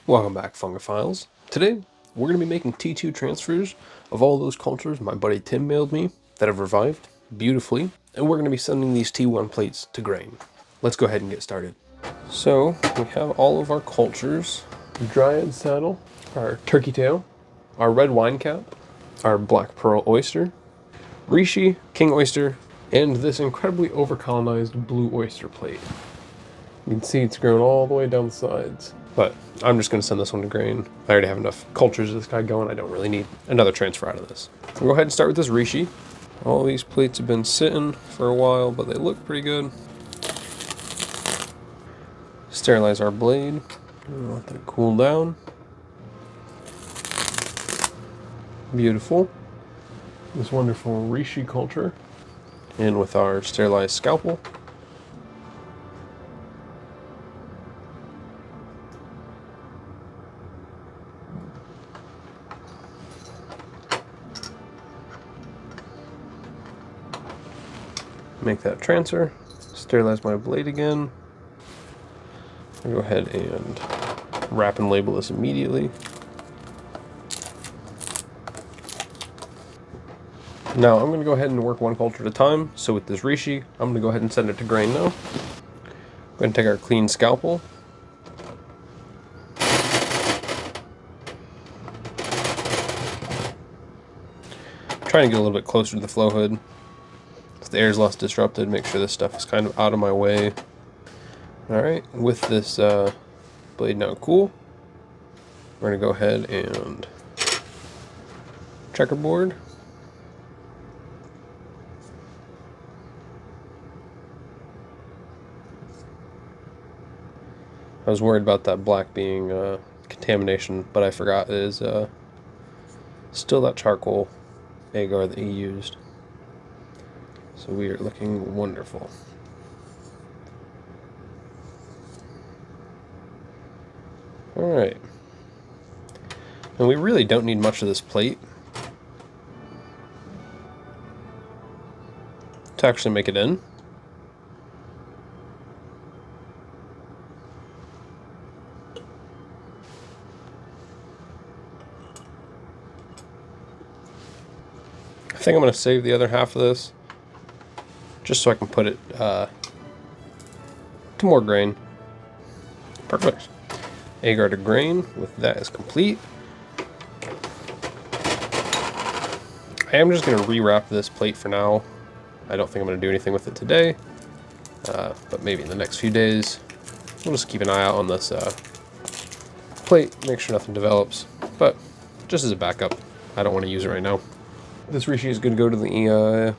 Welcome back, Fungi-philes. Today, we're going to be making T2 transfers of all those cultures my buddy Tim mailed me that have revived beautifully, and we're going to be sending these T1 plates to grain. Let's go ahead and get started. So, we have all of our cultures: Dryad saddle, our turkey tail, our red wine cap, our black pearl oyster, Reishi, king oyster, and this incredibly overcolonized blue oyster plate. You can see it's grown all the way down the sides. But I'm just going to send this one to grain. I already have enough cultures of this guy going. I don't really need another transfer out of this. We'll go ahead and start with this Reishi. All these plates have been sitting for a while, but they look pretty good. Sterilize our blade. Let that cool down. Beautiful. This wonderful Reishi culture. In with our sterilized scalpel. Make that transfer, sterilize my blade again. I'll go ahead and wrap and label this immediately. Now I'm going to go ahead and work one culture at a time. So with this Reishi, I'm going to go ahead and send it to grain now. Go ahead and take our clean scalpel. Trying to get a little bit closer to the flow hood. The air is less disrupted, make sure this stuff is kind of out of my way. Alright, with this blade now cool, we're going to go ahead and checkerboard. I was worried about that black being contamination, but I forgot it is still that charcoal agar that he used. So we are looking wonderful. Alright. And we really don't need much of this plate to actually make it in. I think I'm going to save the other half of this just so I can put it to more grain. Perfect. Agar to grain, with that is complete. I am just going to rewrap this plate for now. I don't think I'm going to do anything with it today, but maybe in the next few days. We'll just keep an eye out on this plate, make sure nothing develops, but just as a backup, I don't want to use it right now. This Reishi is going to go to the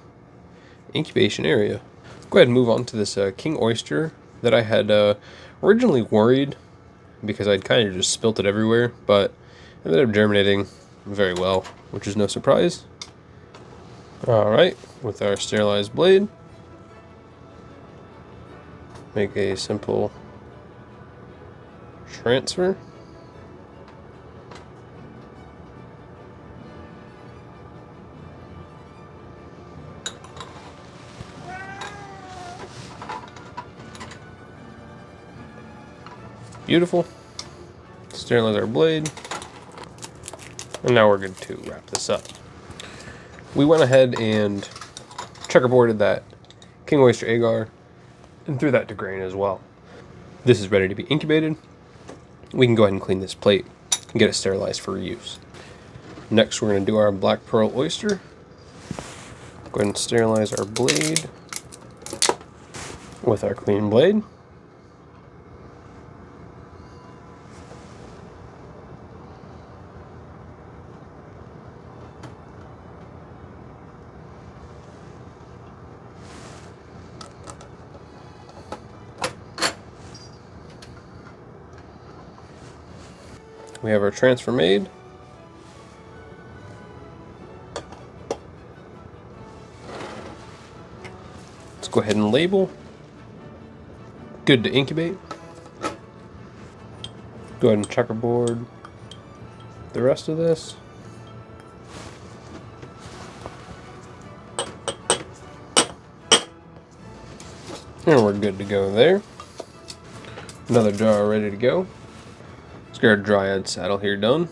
incubation area. Go ahead and move on to this king oyster that I had originally worried because I'd kind of just spilt it everywhere, but it ended up germinating very well, which is no surprise. Alright, with our sterilized blade, make a simple transfer. Beautiful. Sterilize our blade. And now we're good to wrap this up. We went ahead and checkerboarded that king oyster agar and threw that to grain as well. This is ready to be incubated. We can go ahead and clean this plate and get it sterilized for reuse. Next, we're going to do our black pearl oyster. Go ahead and sterilize our blade with our clean blade. We have our transfer made. Let's go ahead and label. Good to incubate. Go ahead and checkerboard the rest of this. And we're good to go there. Another jar ready to go. Let's go Get our Dryad saddle here done.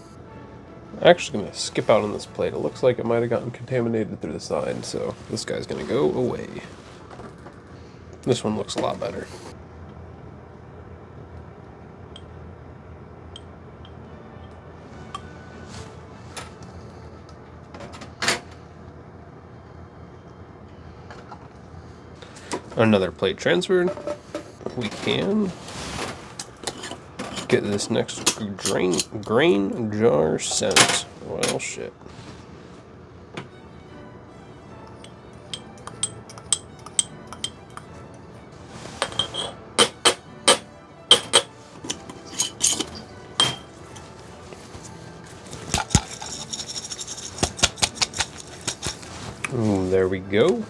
I'm actually going to skip out on this plate. It looks like it might have gotten contaminated through the side, so this guy's going to go away. This one looks a lot better. Another plate transferred. We can get this next grain jar sent. Well, shit. Ooh, there we go.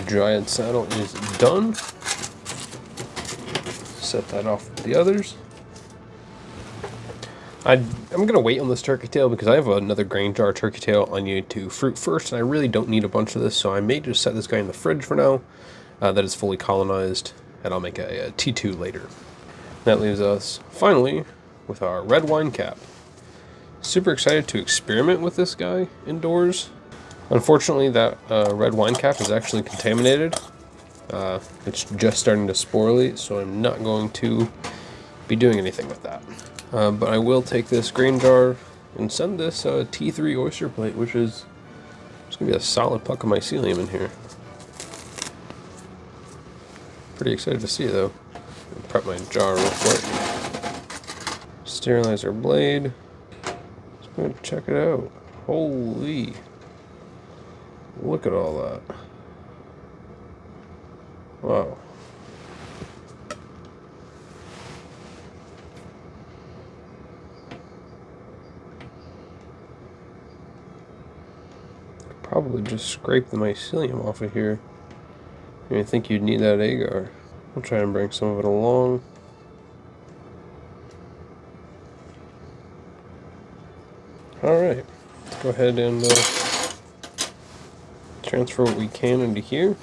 Dryad saddle is done. Set that off with the others. I'm going to wait on this turkey tail because I have another grain jar turkey tail I need to fruit first, and I really don't need a bunch of this, so I may just set this guy in the fridge for now. That is fully colonized, and I'll make a T2 later. That leaves us, finally, with our red wine cap. Super excited to experiment with this guy indoors. Unfortunately, that red wine cap is actually contaminated. It's just starting to sporulate, so I'm not going to be doing anything with that. But I will take this grain jar and send this T3 oyster plate, which is just going to be a solid puck of mycelium in here. Pretty excited to see it, though. Prep my jar real quick. Sterilize our blade. Just going to check it out. Holy. Look at all that. Wow. Probably just scrape the mycelium off of here. I think you'd need that agar. I'll try and bring some of it along. Alright, let's go ahead and transfer what we can into here.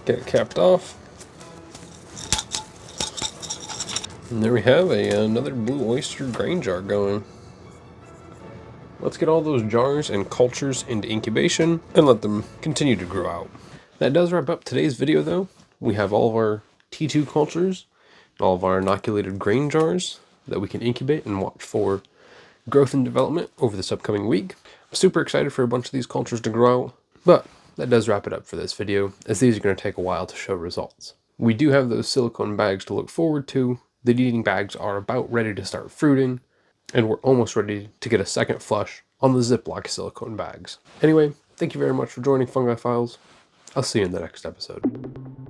Get it capped off. And there we have another blue oyster grain jar going. Let's get all those jars and cultures into incubation and let them continue to grow out. That does wrap up today's video though. We have all of our T2 cultures, all of our inoculated grain jars that we can incubate and watch for growth and development over this upcoming week. I'm super excited for a bunch of these cultures to grow out, but that does wrap it up for this video, as these are going to take a while to show results. We do have those silicone bags to look forward to. The eating bags are about ready to start fruiting, and we're almost ready to get a second flush on the Ziploc silicone bags. Anyway, thank you very much for joining Fungi-philes. I'll see you in the next episode.